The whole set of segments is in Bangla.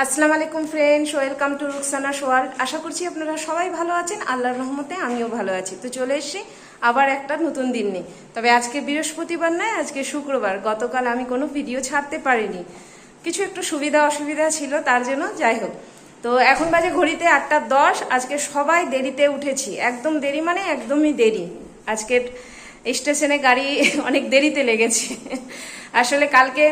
আসসালামু আলাইকুম friends, welcome to Ruksana world. আশা করছি আপনারা সবাই ভালো আছেন। আল্লাহর রহমতে আমিও ভালো আছি। তো চলে এসেছি আবার একটা নতুন দিন নিয়ে। তবে আজকে বৃহস্পতিবার নয়, আজকে শুক্রবার। গতকাল আমি কোনো ভিডিও ছাড়তে পারিনি, কিছু একটু সুবিধা অসুবিধা ছিল, তার জন্য। যাই হোক, তো এখন বাজে ঘড়িতে 8:10। আজকে সবাই দেরিতে উঠেছি, একদম দেরি মানে একদমই দেরি। আজকের স্টেশনে গাড়ি অনেক দেরিতে লেগেছে। আসলে কালকে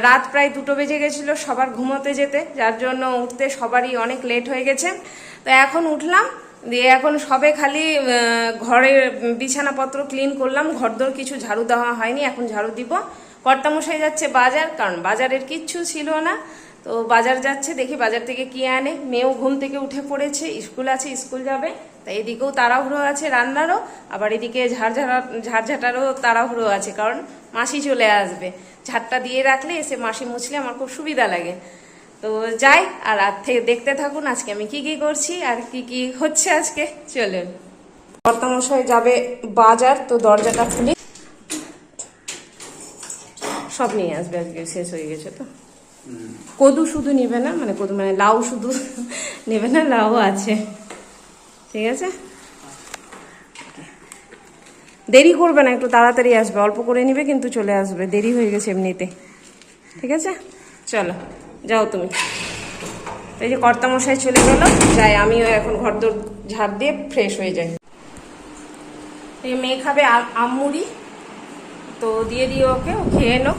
রাত প্রায় 2টো বেজে গেছিল সবার ঘুমোতে যেতে, যার জন্য উঠতে সবারই অনেক লেট হয়ে গেছে। তো এখন উঠলাম, দিয়ে এখন সবে খালি ঘরের বিছানাপত্র ক্লিন করলাম, ঘরদোর কিছু ঝাড়ু দেওয়া হয়নি, এখন ঝাড়ু দিব। কর্তামশাই যাচ্ছে বাজার, কারণ বাজারের কিচ্ছু ছিল না। তো বাজার যাচ্ছে, দেখি বাজার থেকে কি আনে। মেয়েও ঘুম থেকে উঠে পড়েছে, স্কুল আছে, স্কুল যাবে। তাই এদিকেও তাড়াহুড়ো আছে রান্নারও, আবার এদিকে ঝাড়ঝাটারও তাড়াহুড়ো আছে, কারণ মাসি চলে আসবে। ঝাড়টা দিয়ে রাখলে এসে মাসি মুছলে আমার খুব সুবিধা লাগে। তো যাই, আর রাত থেকে দেখতে থাকুন আজকে আমি কি কি করছি আর কি কি হচ্ছে আজকে। চলুন। কর্তামশাই যাবে বাজার, তো দরজাটা খুলি, সব নিয়ে আসবে। আজকে শেষ হয়ে গেছে তো। কদু শুধু নেবে না, মানে কদু মানে লাউ শুধু নেবে না, লাউ আছে। ঠিক আছে, দেরি করবে না, একটু তাড়াতাড়ি আসবে, অল্প করে নিবে কিন্তু চলে আসবে, দেরি হয়ে গেছে এমনিতে। ঠিক আছে, চলো যাও তুমি। এই যে কর্তামশাই চলে গেল, যাই আমিও এখন ঘরদোর ঝাড় দিয়ে ফ্রেশ হয়ে যাই। এই মেয়ে খাবে আমুড়ি, তো দিয়ে দিও ওকে, ও খেয়ে নোক।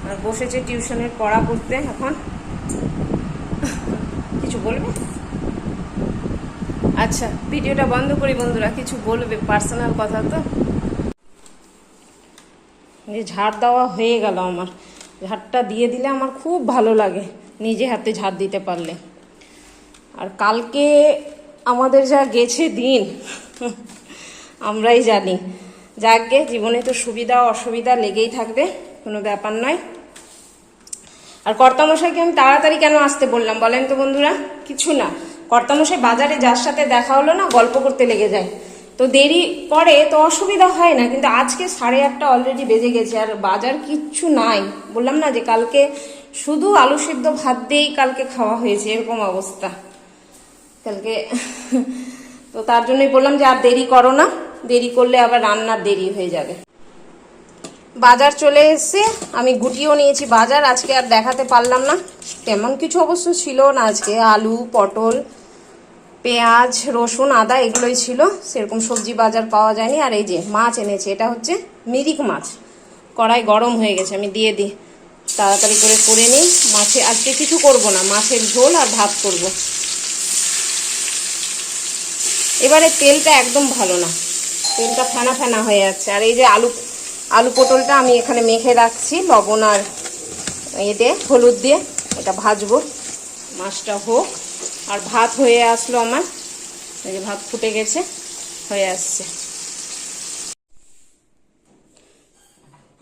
আর বসেছে টিউশনের পড়া করতে। এখন কিছু বলবে? আচ্ছা, ভিডিওটা বন্ধ করি বন্ধুরা, কিছু বলবে পার্সোনাল কথা। তো যে ঝাড় দেওয়া হয়ে গেল আমার, ঝাড়টা দিয়ে দিলে আমার খুব ভালো লাগে নিজে হাতে ঝাড় দিতে পারলে। আর কালকে আমাদের যা গেছে দিন আমরাই জানি। যাকে জীবনে তো সুবিধা অসুবিধা লেগেই থাকবে, কোনো ব্যাপার নয়। আর কর্তামশাইকে আমি তাড়াতাড়ি কেন আসতে বললাম বলেন তো বন্ধুরা? কিছু না, কর্তামশাই বাজারে যার সাথে দেখা হলো না, গল্প করতে লেগে যায়, তো দেরি করে তো অসুবিধা হয় না। কিন্তু আজকে 8:30 অলরেডি বেজে গেছে, আর বাজার কিচ্ছু নাই। বললাম না যে কালকে শুধু আলু সিদ্ধ ভাত দিয়েই কালকে খাওয়া হয়েছে, এরকম অবস্থা কালকে। তো তার জন্যই বললাম যে আর দেরি করো না, দেরি করলে আবার রান্নার দেরি হয়ে যাবে। বাজার চলে এসছে, আমি গুটিও নিয়েছি বাজার। আজকে আর দেখাতে পারলাম না, তেমন কিছু অবশ্য ছিল না আজকে। আলু, পটল, পেঁয়াজ, রসুন, আদা এগুলোই ছিল, সেরকম সবজি বাজার পাওয়া যায়নি। আর এই যে মাছ এনেছে, এটা হচ্ছে মিরিক মাছ। কড়াই গরম হয়ে গেছে, আমি দিয়ে দিই, তাড়াতাড়ি করে নিই। মাছে আজকে কিছু করব না, মাছের ঝোল আর ভাত করব। এবারে তেলটা একদম ভালো না, তেলটা ফেনা ফেনা হয়ে যাচ্ছে। আর এই যে আলু পটলটা আমি এখানে মেখে রাখছি লবণ আর এতে হলুদ দিয়ে, এটা ভাজবো। মাছটা হোক, আর ভাত হয়ে আসলো আমার। এই যে ভাত ফুটে গেছে, হয়ে আসছে।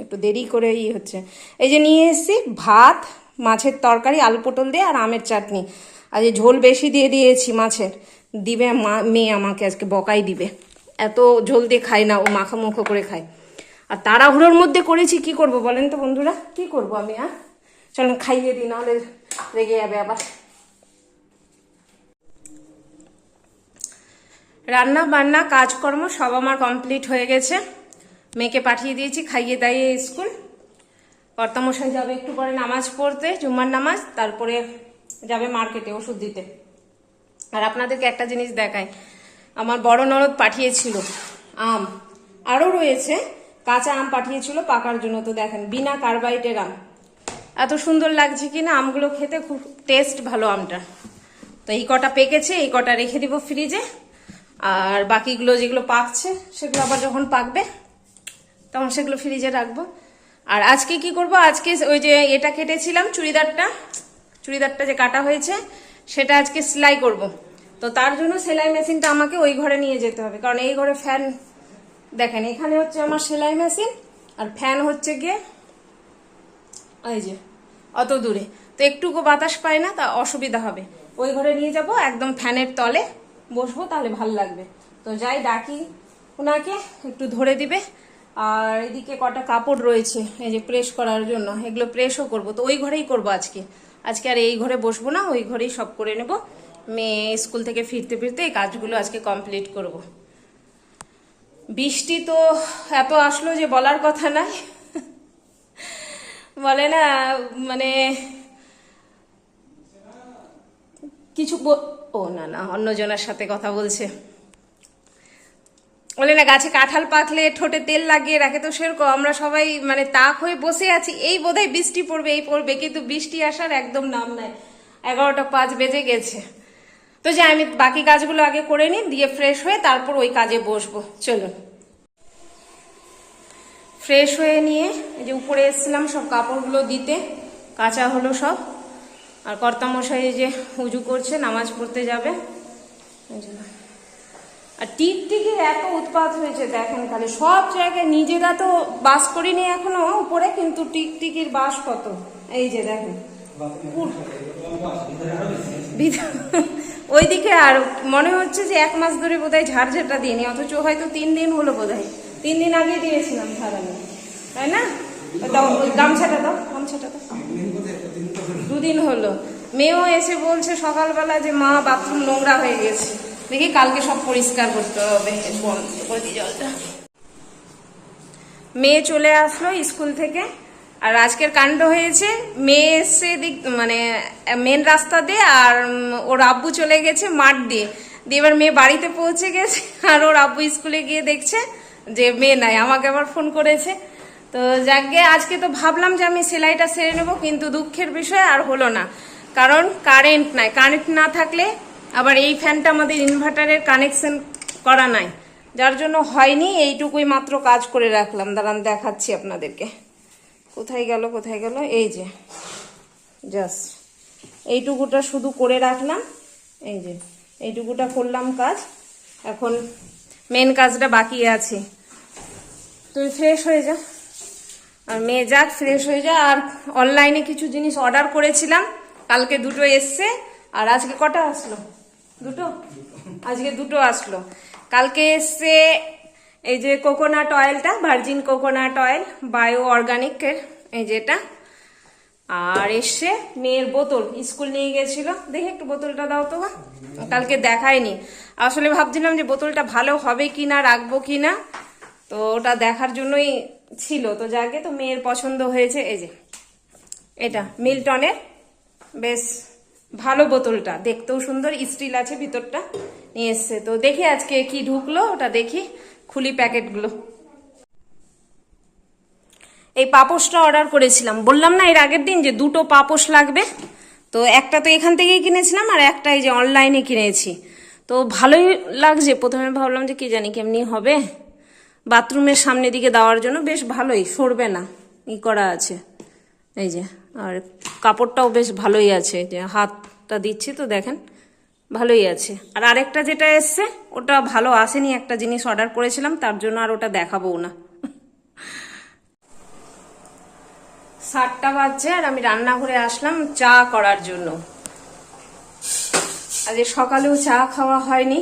একটু দেরি করেই হচ্ছে। এই যে নিয়ে এসেছি ভাত, মাছের তরকারি, আলু পটল দিয়ে, আর আমের চাটনি। আর যে ঝোল বেশি দিয়ে দিয়েছি মাছের, দিবে মেয়ে আমাকে আজকে বকাই দিবে, এত ঝোল দিয়ে খায় না ও, মাখামুখো করে খায়। আর তাড়াহুড়োর মধ্যে করেছি, কি করব বলেন তো বন্ধুরা? কি করব আমি? চলেন খাইয়ে দিই, নাহলে রেগে যাবে আবার। রান্না বান্না কাজকর্ম সব আমার কমপ্লিট হয়ে গেছে। মেয়েকে পাঠিয়ে দিয়েছি খাইয়ে দাইয়ে স্কুল। কর্তামশাই যাবে একটু পরে নামাজ পড়তে, জুম্মার নামাজ, তারপরে যাবে মার্কেটে ওষুধ দিতে। আর আপনাদেরকে একটা জিনিস দেখাই, আমার বড় ননদ পাঠিয়েছিল আম, আরও রয়েছে, কাঁচা আম পাঠিয়েছিল পাকার জন্য। তো দেখেন, বিনা কার্বাইটের আম, এত সুন্দর লাগছে কিনা আমগুলো খেতে, খুব টেস্ট ভালো আমটা। তো এই কটা পেকেছে, এই কটা রেখে দিব ফ্রিজে, আর বাকিগুলো যেগুলো পাকছে সেগুলো আবার যখন পাকবে তখন সেগুলো ফ্রিজে রাখবো। আর আজকে কি করব, আজকে ওই যে এটা কেটেছিলাম, চুড়িদারটা যে কাটা হয়েছে সেটা আজকে সেলাই করব। তো তার জন্য সেলাই মেশিনটা আমাকে ওই ঘরে নিয়ে যেতে হবে, কারণ এই ঘরে ফ্যান, দেখেন এখানে হচ্ছে আমার সেলাই মেশিন, আর ফ্যান হচ্ছে গিয়ে এই যে অত দূরে, তো একটুকু বাতাস পায় না, তা অসুবিধা হবে। ওই ঘরে নিয়ে যাব, একদম ফ্যানের তলে বসবো, তাহলে ভাল লাগবে। তো যাই ডাকি ওনাকে, একটু ধরে দিবে। আর এদিকে কটা কাপড় রয়েছে এই যে প্রেস করার জন্য, এগুলো প্রেসও করব, তো ওই ঘরেই করব আজকে। আজকে আর এই ঘরে বসবো না, ওই ঘরেই সব করে নেব। মেয়ে স্কুল থেকে ফিরতে ফিরতে এই কাজগুলো আজকে কমপ্লিট করব। বৃষ্টি তো এত আসলো যে বলার কথা নাই। বলে না মানে কিছু ও না না অন্যজনের সাথে কথা বলছে। বলে না গাছে কাঁঠাল পাকলে ঠোঁটে তেল লাগিয়ে রাখে, তো সেরকম আমরা সবাই মানে তাক হয়ে বসে আছি, এই বোধহয় বৃষ্টি পড়বে এই পড়বে, কিন্তু বৃষ্টি আসার একদম নাম নাই। 11টা 5 বেজে গেছে। তো যে আমি বাকি কাজগুলো আগে করে নিই, দিয়ে ফ্রেশ হয়ে তারপর ওই কাজে বসবো। চলুন। ফ্রেশ হয়ে নিয়ে এই যে উপরে এসেছিলাম সব কাপড়গুলো দিতে, কাঁচা হলো সব। আর কর্তামশাই যে উজু করছে, নামাজ পড়তে যাবে। আর টিকটিকির এত উৎপাত হয়েছে দেখেন, খালি সব জায়গায়। নিজেরা তো বাস করিনি এখনো উপরে, কিন্তু টিকটিকির বাস কত। এই যে দেখেন ওইদিকে। আর মনে হচ্ছে যে 1 মাস ধরে বোধহয় ঝাড়ঝাটা দিইনি, অথচ হয়তো 3 দিন হলো বোধহয়। 3 দিন আগে দিয়েছিলাম ঝাড়ানো, তাই না? দাও গামছাটা দাও, গামছাটা দাও। 2 দিন হলো। মেয়েও এসে বলছে সকালবেলা যে মা বাথরুম নোংরা হয়ে গেছে। দেখি কালকে সব পরিষ্কার করতে হবে। বন্ধ করে দিই জলটা। মেয়ে চলে আসলো স্কুল থেকে। আর আজকের কাণ্ড হয়েছে, মেয়ে এসছে মানে মেন রাস্তা দিয়ে, আর ওর আব্বু চলে গেছে মাঠ দিয়ে। এবার মেয়ে বাড়িতে পৌঁছে গেছে, আর ওর আব্বু স্কুলে গিয়ে দেখছে যে মেয়ে নাই। আমাকে আবার ফোন করেছে। তো যাকে আজকে তো ভাবলাম যে আমি সেলাইটা সেরে নেবো, কিন্তু দুঃখের বিষয় আর হলো না, কারণ কারেন্ট নাই। কারেন্ট না থাকলে আবার এই ফ্যানটা আমাদের ইনভার্টারের কানেকশন করা নাই, যার জন্য হয়নি। এইটুকুই মাত্র কাজ করে রাখলাম, দাঁড়ান দেখাচ্ছি আপনাদেরকে। কোথায় গেল কোথায় গেল, এই যে জাস্ট এইটুকুটা শুধু করে রাখলাম। এই যে এইটুকুটা করলাম কাজ, এখন মেন কাজটা বাকি আছে। তুই ফ্রেশ হয়ে যা, আর মেয়ে যাক ফ্রেশ হয়ে যা। আর অনলাইনে কিছু জিনিস অর্ডার করেছিলাম, কালকে 2টো এসছে। আর আজকে কটা আসলো? 2টো। আজকে 2টো আসলো। কালকে এসছে এই যে কোকোনাট অয়েলটা, ভার্জিন কোকোনাট অয়েল বায়ো অর্গানিকের, এই যেটা। আর এসছে মেয়ের বোতল, স্কুল নিয়ে গেছিল। দেখি একটু বোতলটা দাও তো। কালকে দেখায়নি, আসলে ভাবছিলাম যে বোতলটা ভালো হবে কিনা, রাখবো কিনা, তো ওটা দেখার জন্যই ছিল। তো যাকে তো মেয়ের পছন্দ হয়েছে। এই যে এটা মিল্টনের, বেশ ভালো বোতলটা, দেখতেও সুন্দর, স্টিল আছে ভিতরটা, নিয়ে এসছে। তো দেখি আজকে কি ঢুকলো, ওটা দেখি, খুলি প্যাকেটগুলো। এই পাপোশটা অর্ডার করেছিলাম, বললাম না এর আগের দিন যে 2টো পাপোশ লাগবে। তো একটা তো এখান থেকেই কিনেছিলাম, আর একটা এই যে অনলাইনে কিনেছি। তো ভালোই লাগছে। প্রথমে ভাবলাম যে কি জানি কেমনি হবে, বাথরুমের সামনে দিকে দেওয়ার জন্য বেশ ভালোই, সরবে না, ই করা আছে। এই যে, আর কাপড়টাও বেশ ভালোই আছে, যে হাতটা দিচ্ছি তো দেখেন ভালোই আছে। আর আরেকটা যেটা এসছে ওটা ভালো আসেনি, একটা জিনিস অর্ডার করেছিলাম, তার জন্য আর ওটা দেখাবো না। 7টা বাজছে, আর আমি রান্নাঘরে আসলাম চা করার জন্য। আজকে সকালেও চা খাওয়া হয়নি,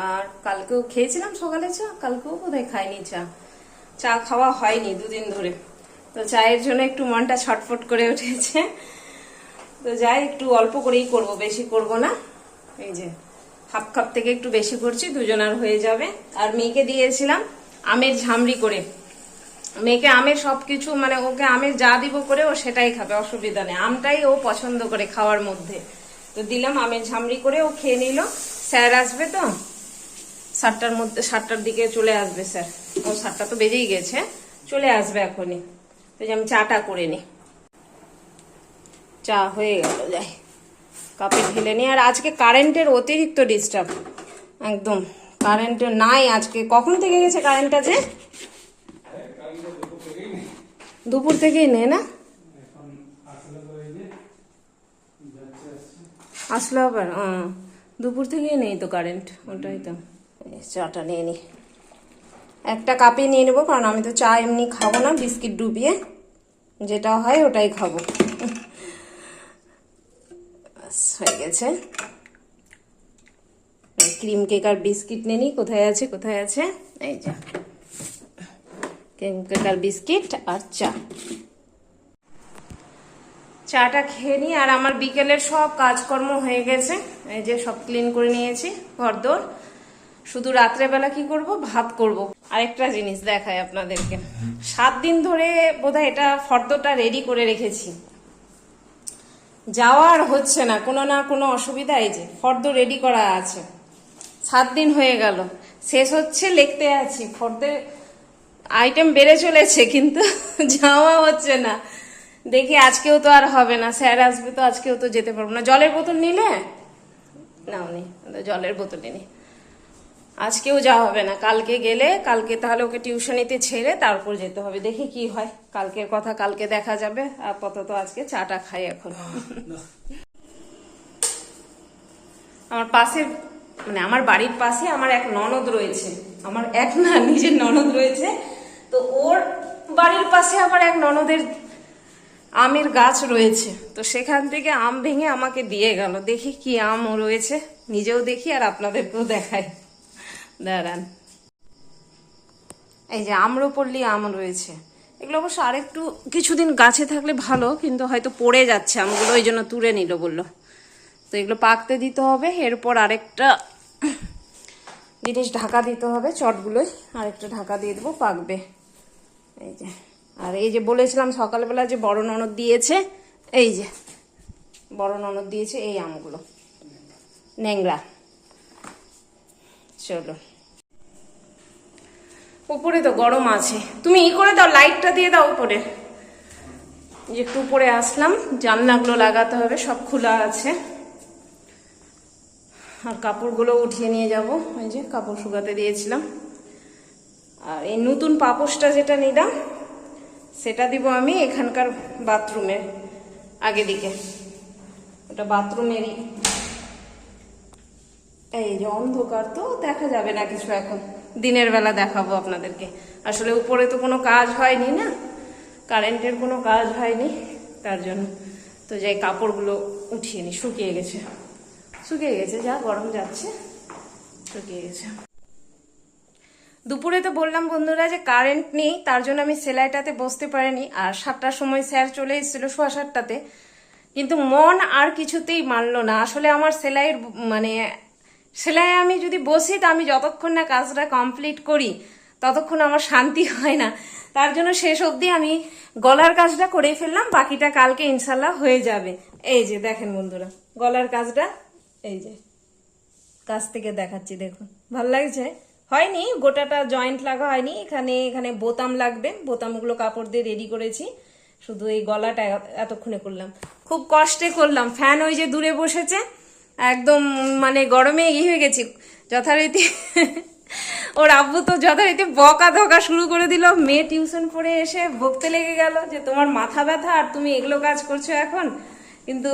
আর কালকেও খেয়েছিলাম সকালে চা, কালকেও বোধহয় খাইনি চা। চা খাওয়া হয়নি 2 দিন ধরে। তো চায়ের জন্য একটু মনটা ছটফট করে উঠেছে। তো যাই, একটু অল্প করেই করব, বেশি করব না। এই যে হাফ কাপ থেকে একটু বেশি করছি, দুজনার হয়ে যাবে। আর মেয়েকে দিয়েছিলাম আমের ঝামরি করে। মেয়েকে আমের সবকিছু মানে ওকে আমের যা দিব করে ও সেটাই খাবে, অসুবিধা নেই। আমটাই ও পছন্দ করে খাওয়ার মধ্যে। তো দিলাম আমের ঝামরি করে, ও খেয়ে নিল। স্যার আসবে তো 7টার মধ্যে, 7টার দিকে চলে আসবে স্যার। ও 7টা তো বেজেই গেছে, চলে আসবে এখনই। তো যে আমি চাটা করে নিই। চা হয়ে গেল, যাই কাপে ঢেলে নিই। আর আজকে কারেন্টের অতিরিক্ত ডিস্টার্ব, একদম কারেন্ট নাই আজকে। কখন থেকে গেছে কারেন্টটা? যে দুপুর থেকেই নেই না, আসলো আবার। দুপুর থেকেই নেই তো কারেন্ট, ওটাই তো। চাটা নিয়ে নিই, একটা কাপে নিয়ে নেবো, কারণ আমি তো চা এমনি খাবো না, বিস্কিট ডুবিয়ে যেটা হয় ওটাই খাবো। হয়ে গেছে। ক্রিম কেক আর বিস্কিট নিয়ে নিই। কোথায় আছে কোথায় আছে, এই যে ক্রিম কেক আর বিস্কিট আর চা। চাটা খেয়ে নিই। আর আমার বিকেলের সব কাজকর্ম হয়ে গেছে, এই যে সব ক্লিন করে নিয়েছি ঘরদোর। শুধু রাত্রেবেলা কি করব, ভাত করব। আরেকটা জিনিস দেখাই আপনাদেরকে, 7 দিন ধরে বোধহয় এটা ফর্দটা রেডি করে রেখেছি, যাওয়ার হচ্ছে না, কোনো না কোনো অসুবিধা। এই যে ফর্দ রেডি করা আছে, 7 দিন হয়ে গেল, শেষ হচ্ছে, লিখতে আছি, ফর্দের আইটেম বেড়ে চলেছে কিন্তু যাওয়া হচ্ছে না। দেখি আজকেও তো আর হবে না, স্যার আসবে তো, আজকেও তো যেতে পারবো না। জলের বোতল নিলে নাও, নি জলের বোতল নি, আজকেও যাওয়া হবে না। কালকে গেলে, কালকে তাহলে ওকে টিউশনিতে ছেড়ে তারপর যেতে হবে। দেখি কি হয়, কালকের কথা কালকে দেখা যাবে। আপাতত আজকে চাটা খাই এখন। আমার পাশের, মানে আমার বাড়ির পাশে আমার এক ননদ রয়েছে, আমার এক না, নিজের ননদ রয়েছে। তো ওর বাড়ির পাশে আবার এক ননদের আমের গাছ রয়েছে, তো সেখান থেকে আম ভেঙে আমাকে দিয়ে গেল। দেখি কি আম রয়েছে, নিজেও দেখি আর আপনাদেরকেও দেখাই, দাঁড়ান। এই যে আম্রপল্লী আম রয়েছে, এগুলো অবশ্য আরেকটু কিছুদিন গাছে থাকলে ভালো, কিন্তু হয়তো পড়ে যাচ্ছে আমগুলো, ওই জন্য তুলে নিল বললো। তো এগুলো পাকতে দিতে হবে, এরপর আরেকটা জিনিস ঢাকা দিতে হবে, চটগুলোই আরেকটা ঢাকা দিয়ে দেবো, পাকবে। এই যে, আর এই যে বলেছিলাম সকালবেলা যে বড় ননদ দিয়েছে, এই যে বড় ননদ দিয়েছে এই আমগুলো, ন্যাংরা। চলো, উপরে তো গরম আছে, তুমি ই করে দাও, লাইটটা দিয়ে দাও উপরে। একটু উপরে আসলাম, জানলাগুলো লাগাতে হবে, সব খোলা আছে। আর কাপড়গুলো উঠিয়ে নিয়ে যাব, এই যে কাপড় শুকাতে দিয়েছিলাম। আর এই নতুন পাপোশটা যেটা নিলাম, সেটা দিব আমি এখানকার বাথরুমের আগে দিকে, ওটা বাথরুমেরই। এই যে অন্ধকার তো দেখা যাবে না কিছু, এখন দিনের বেলা দেখাবো আপনাদেরকে। আসলে উপরে তো কোনো কাজ হয়নি না, কারেন্টের কোনো কাজ হয়নি, তার জন্য। তো যাই কাপড়গুলো উঠিয়ে নি, শুকিয়ে গেছে, শুকিয়ে গেছে, যা গরম যাচ্ছে, শুকিয়ে গেছে। দুপুরে তো বললাম বন্ধুরা যে কারেন্ট নেই, তার জন্য আমি সেলাইটাতে বসতে পারিনি। আর 7টার সময় স্যার চলে এসেছিল, 7:15-টাতে, কিন্তু মন আর কিছুতেই মানলো না। আসলে আমার সেলাইয়ের মানে সেলাই আমি যদি বসি, তা আমি যতক্ষণ না কাজটা কমপ্লিট করি ততক্ষণ আমার শান্তি হয় না। তার জন্য শেষ অবধি আমি গলার কাজটা করে ফেললাম, বাকিটা কালকে ইনশাল্লাহ হয়ে যাবে। এই যে দেখেন বন্ধুরা, গলার কাজটা এই যে কাছ থেকে দেখাচ্ছি, দেখুন ভাল লাগছে। হয়নি, গোটাটা জয়েন্ট লাগা হয়নি, এখানে এখানে বোতাম লাগবে, বোতামগুলো কাপড় দিয়ে রেডি করেছি, শুধু এই গলাটা এতক্ষণে করলাম, খুব কষ্টে করলাম। ফ্যান ওই যে দূরে বসেছে, একদম মানে গরমে ই হয়ে গেছি যথারীতি। ওর আব্বু তো যথারীতি বকা ধকা শুরু করে দিল। মেয়ে টিউশন পড়ে এসে বকতে লেগে গেল যে তোমার মাথা ব্যথা আর তুমি এগুলো কাজ করছো এখন। কিন্তু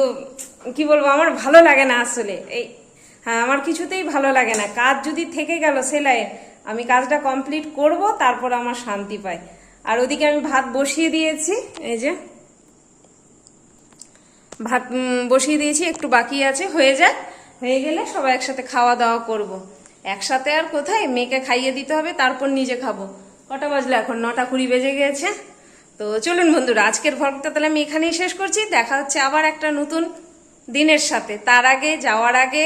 কি বলবো, আমার ভালো লাগে না আসলে, এই হ্যাঁ আমার কিছুতেই ভালো লাগে না। কাজ যদি থেকে গেল সেলাইয়ের, আমি কাজটা কমপ্লিট করব, তারপর আমার শান্তি পাই। আর ওদিকে আমি ভাত বসিয়ে দিয়েছি, এই যে ভাত বসিয়ে দিয়েছি, একটু বাকি আছে, হয়ে যাক, হয়ে গেলে সবাই একসাথে খাওয়া দাওয়া করব। একসাথে আর কোথায়, মেয়েকে খাইয়ে দিতে হবে, তারপর নিজে খাবো। কটা বাজলে এখন? 9:20 বেজে গিয়েছে। তো চলুন বন্ধুরা, আজকের ভ্লগটা তাহলে আমি এখানেই শেষ করছি। দেখা হচ্ছে আবার একটা নতুন দিনের সাথে। তার আগে, যাওয়ার আগে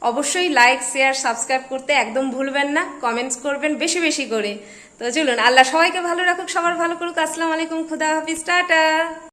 অবশ্যই লাইক, শেয়ার, সাবস্ক্রাইব করতে একদম ভুলবেন না, কমেন্টস করবেন বেশি বেশি করে। তো চলুন, আল্লাহ সবাইকে ভালো রাখুক, সবার ভালো করুক। আসসালামু আলাইকুম, খুদা হাফিজ, টাটা।